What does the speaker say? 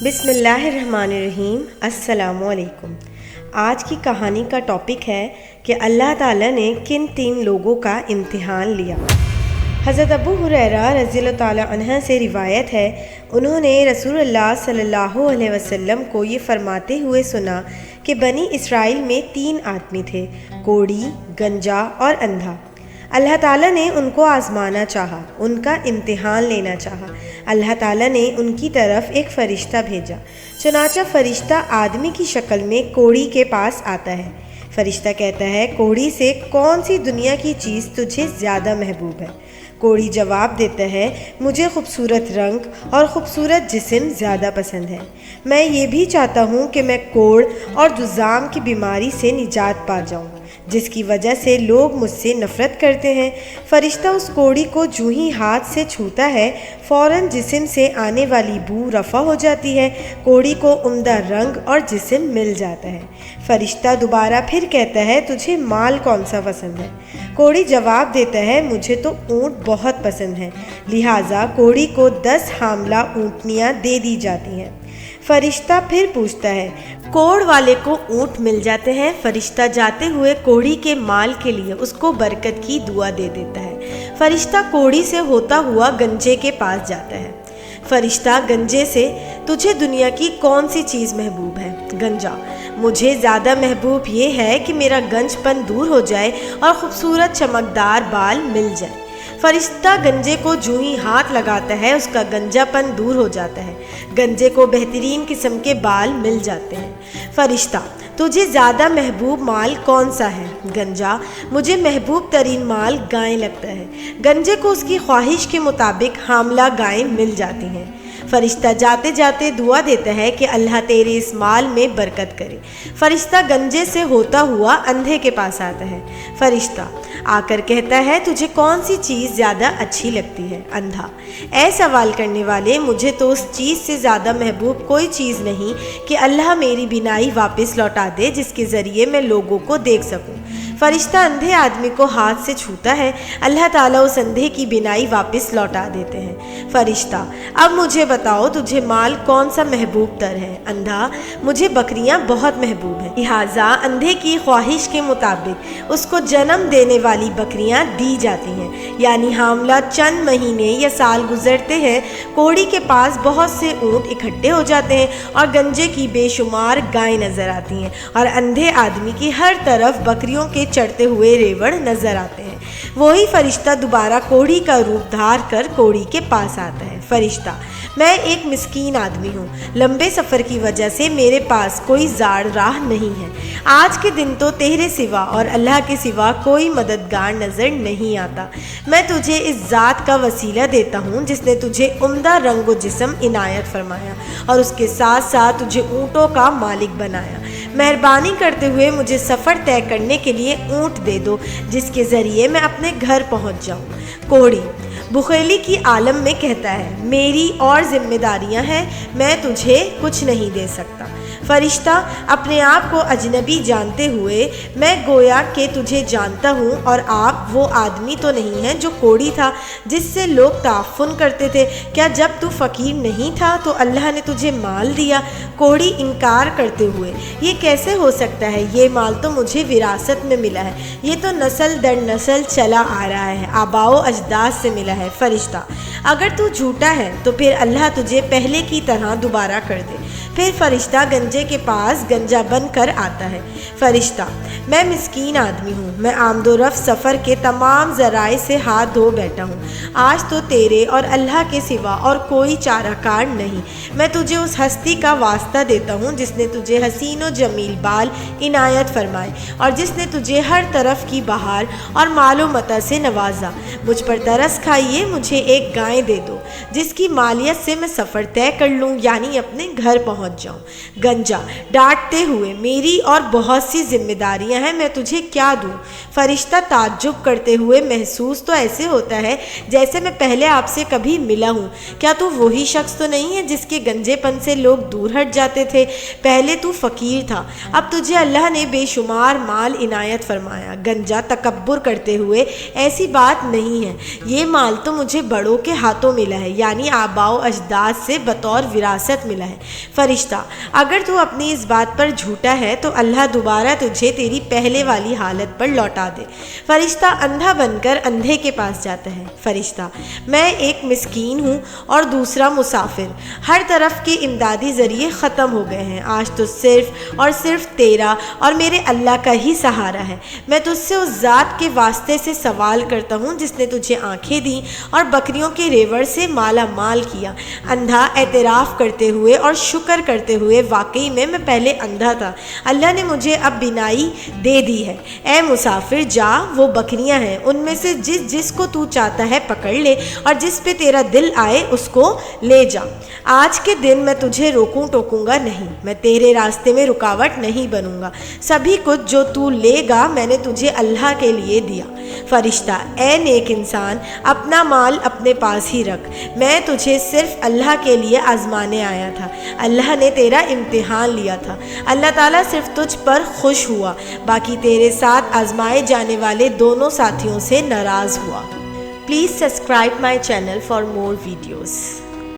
بسم اللہ الرحمن الرحیم۔ السلام علیکم۔ آج کی کہانی کا ٹاپک ہے کہ اللہ تعالیٰ نے کن 3 لوگوں کا امتحان لیا۔ حضرت ابو ہریرہ رضی اللہ تعالیٰ عنہ سے روایت ہے، انہوں نے رسول اللہ صلی اللہ علیہ وسلم کو یہ فرماتے ہوئے سنا کہ بنی اسرائیل میں 3 آدمی تھے، کوڑی، گنجا اور اندھا۔ اللہ تعالیٰ نے ان کو آزمانا چاہا، ان کا امتحان لینا چاہا۔ اللہ تعالیٰ نے ان کی طرف ایک فرشتہ بھیجا۔ چنانچہ فرشتہ آدمی کی شکل میں کوڑی کے پاس آتا ہے۔ فرشتہ کہتا ہے، کوڑی سے کون سی دنیا کی چیز تجھے زیادہ محبوب ہے؟ کوڑی جواب دیتا ہے، مجھے خوبصورت رنگ اور خوبصورت جسم زیادہ پسند ہے۔ میں یہ بھی چاہتا ہوں کہ میں کوڑ اور جذام کی بیماری سے نجات پا جاؤں، جس کی وجہ سے لوگ مجھ سے نفرت کرتے ہیں۔ فرشتہ اس کوڑی کو جو ہی ہاتھ سے چھوتا ہے، فوراً جسم سے آنے والی بو رفع ہو جاتی ہے، کوڑی کو عمدہ رنگ اور جسم مل جاتا ہے۔ فرشتہ دوبارہ پھر کہتا ہے، تجھے مال کون سا پسند ہے؟ کوڑی جواب دیتا ہے، مجھے تو اونٹ بہت پسند ہیں، لہٰذا کوڑی کو 10 حاملہ اونٹنیاں دے دی جاتی ہیں۔ فرشتہ پھر پوچھتا ہے، کوڑ والے کو اونٹ مل جاتے ہیں؟ فرشتہ جاتے ہوئے کوڑی کے مال کے لیے اس کو برکت کی دعا دے دیتا ہے۔ فرشتہ کوڑی سے ہوتا ہوا گنجے کے پاس جاتا ہے۔ فرشتہ گنجے سے، تجھے دنیا کی کون سی چیز محبوب ہے؟ گنجا، مجھے زیادہ محبوب یہ ہے کہ میرا گنج پن دور ہو جائے اور خوبصورت چمکدار بال مل جائے۔ فرشتہ گنجے کو جو ہی ہاتھ لگاتا ہے، اس کا گنجا پن دور ہو جاتا ہے، گنجے کو بہترین قسم کے بال مل جاتے ہیں۔ فرشتہ، تجھے زیادہ محبوب مال کون سا ہے؟ گنجا، مجھے محبوب ترین مال گائے لگتا ہے۔ گنجے کو اس کی خواہش کے مطابق حاملہ گائیں مل جاتی ہیں۔ فرشتہ جاتے جاتے دعا دیتا ہے کہ اللہ تیرے اس مال میں برکت کرے۔ فرشتہ گنجے سے ہوتا ہوا اندھے کے پاس آتا ہے۔ فرشتہ آ کر کہتا ہے، تجھے کون سی چیز زیادہ اچھی لگتی ہے؟ اندھا، اے سوال کرنے والے، مجھے تو اس چیز سے زیادہ محبوب کوئی چیز نہیں کہ اللہ میری بینائی واپس لوٹا دے، جس کے ذریعے میں لوگوں کو دیکھ سکوں۔ فرشتہ اندھے آدمی کو ہاتھ سے چھوتا ہے، اللہ تعالیٰ اس اندھے کی بینائی واپس لوٹا دیتے ہیں۔ فرشتہ، اب مجھے بتاؤ، تجھے مال کون سا محبوب تر ہے؟ اندھا، مجھے بکریاں بہت محبوب ہیں، لہٰذا اندھے کی خواہش کے مطابق اس کو جنم دینے والی بکریاں دی جاتی ہیں، یعنی حاملہ چند مہینے یا سال گزرتے ہیں، کوڑی کے پاس بہت سے اونٹ اکٹھے ہو جاتے ہیں اور گنجے کی بے شمار گائیں نظر آتی ہیں، اور اندھے آدمی کی ہر طرف بکریوں کے چڑھتے ہوئے ریوڑ نظر آتے ہیں۔ وہی فرشتہ دوبارہ کوڑی کا روپ دھار کر کوڑی کے پاس آتا ہے۔ فرشتہ، میں ایک مسکین آدمی ہوں، لمبے سفر کی وجہ سے میرے پاس کوئی زاد راہ نہیں ہے، آج کے دن تو تیرے سوا اور اللہ کے سوا کوئی مددگار نظر نہیں آتا۔ میں تجھے اس ذات کا وسیلہ دیتا ہوں جس نے تجھے عمدہ رنگ و جسم عنایت فرمایا اور اس کے ساتھ ساتھ تجھے اونٹوں کا مالک بنایا۔ مہربانی کرتے ہوئے مجھے سفر طے کرنے کے لیے اونٹ دے دو، جس کے ذریعے میں اپنے گھر پہنچ جاؤں۔ کوڑی بخیلی کی عالم میں کہتا ہے، میری اور ذمہ داریاں ہیں، میں تجھے کچھ نہیں دے سکتا۔ فرشتہ اپنے آپ کو اجنبی جانتے ہوئے، میں گویا کہ تجھے جانتا ہوں، اور آپ وہ آدمی تو نہیں ہیں جو کوڑی تھا جس سے لوگ تعفن کرتے تھے؟ کیا جب تو فقیر نہیں تھا تو اللہ نے تجھے مال دیا؟ کوڑی انکار کرتے ہوئے، یہ کیسے ہو سکتا ہے؟ یہ مال تو مجھے وراثت میں ملا ہے، یہ تو نسل در نسل چلا آ رہا ہے، آباء و اجداد سے ملا ہے۔ فرشتہ، اگر تو جھوٹا ہے تو پھر اللہ تجھے پہلے کی طرح دوبارہ کر دے۔ پھر فرشتہ گنجے کے پاس گنجا بن کر آتا ہے۔ فرشتہ، میں مسکین آدمی ہوں، میں آمد و رفت سفر کے تمام ذرائع سے ہاتھ دھو بیٹھا ہوں، آج تو تیرے اور اللہ کے سوا اور کوئی چارہ کار نہیں۔ میں تجھے اس ہستی کا واسطہ دیتا ہوں جس نے تجھے حسین و جمیل بال عنایت فرمائے اور جس نے تجھے ہر طرف کی بہار اور مال و متاع سے نوازا۔ مجھ پر ترس کھائیے، مجھے ایک گائے دے دو جس کی مالیت سے میں سفر طے کر لوں، یعنی اپنے گھر پہنچ پہنچ جاؤں۔ گنجا ڈانٹتے ہوئے، میری اور بہت سی ذمہ داریاں ہیں، میں تجھے کیا دوں؟ فرشتہ تعجب کرتے ہوئے، محسوس تو ایسے ہوتا ہے جیسے میں پہلے آپ سے کبھی ملا ہوں۔ کیا تو وہی شخص تو نہیں ہے جس کے گنجے پن سے لوگ دور ہٹ جاتے تھے؟ پہلے تو فقیر تھا، اب تجھے اللہ نے بے شمار مال عنایت فرمایا۔ گنجا تکبر کرتے ہوئے، ایسی بات نہیں ہے، یہ مال تو مجھے بڑوں کے ہاتھوں ملا ہے، یعنی آباء و اجداد سے بطور وراثت ملا ہے۔ فرشتہ اگر تو اپنی اس بات پر جھوٹا ہے تو اللہ دوبارہ تجھے تیری پہلے والی حالت پر لوٹا دے۔ فرشتہ اندھا بن کر اندھے کے پاس جاتا ہے۔ فرشتہ میں ایک مسکین ہوں اور دوسرا مسافر، ہر طرف کے امدادی ذریعے ختم ہو گئے ہیں، آج تو صرف اور صرف تیرا اور میرے اللہ کا ہی سہارا ہے۔ میں تجھ سے اس ذات کے واسطے سے سوال کرتا ہوں جس نے تجھے آنکھیں دیں اور بکریوں کے ریوڑ سے مالا مال کیا۔ اندھا اعتراف کرتے ہوئے اور شکر کرتے ہوئے، واقعی میں پہلے اندھا تھا، اللہ نے مجھے اب بینائی دے دی ہے۔ اے مسافر جا، وہ بکریاں ہیں، ان میں سے جس کو تو چاہتا ہے پکڑ لے اور جس پہ تیرا دل آئے اس کو لے جا۔ آج کے دن میں تجھے روکوں ٹوکوں گا نہیں، میں تیرے راستے میں رکاوٹ نہیں بنوں گا، سبھی کچھ جو تو لے گا میں نے تجھے اللہ کے لیے دیا۔ فرشتہ اے نیک انسان، اپنا مال اپنے پاس ہی رکھ، میں تجھے صرف اللہ کے لیے آزمانے آیا تھا، اللہ نے تیرا امتحان لیا تھا، اللہ تعالیٰ صرف تجھ پر خوش ہوا، باقی تیرے ساتھ آزمائے جانے والے دونوں ساتھیوں سے ناراض ہوا۔ Please subscribe my channel for more videos.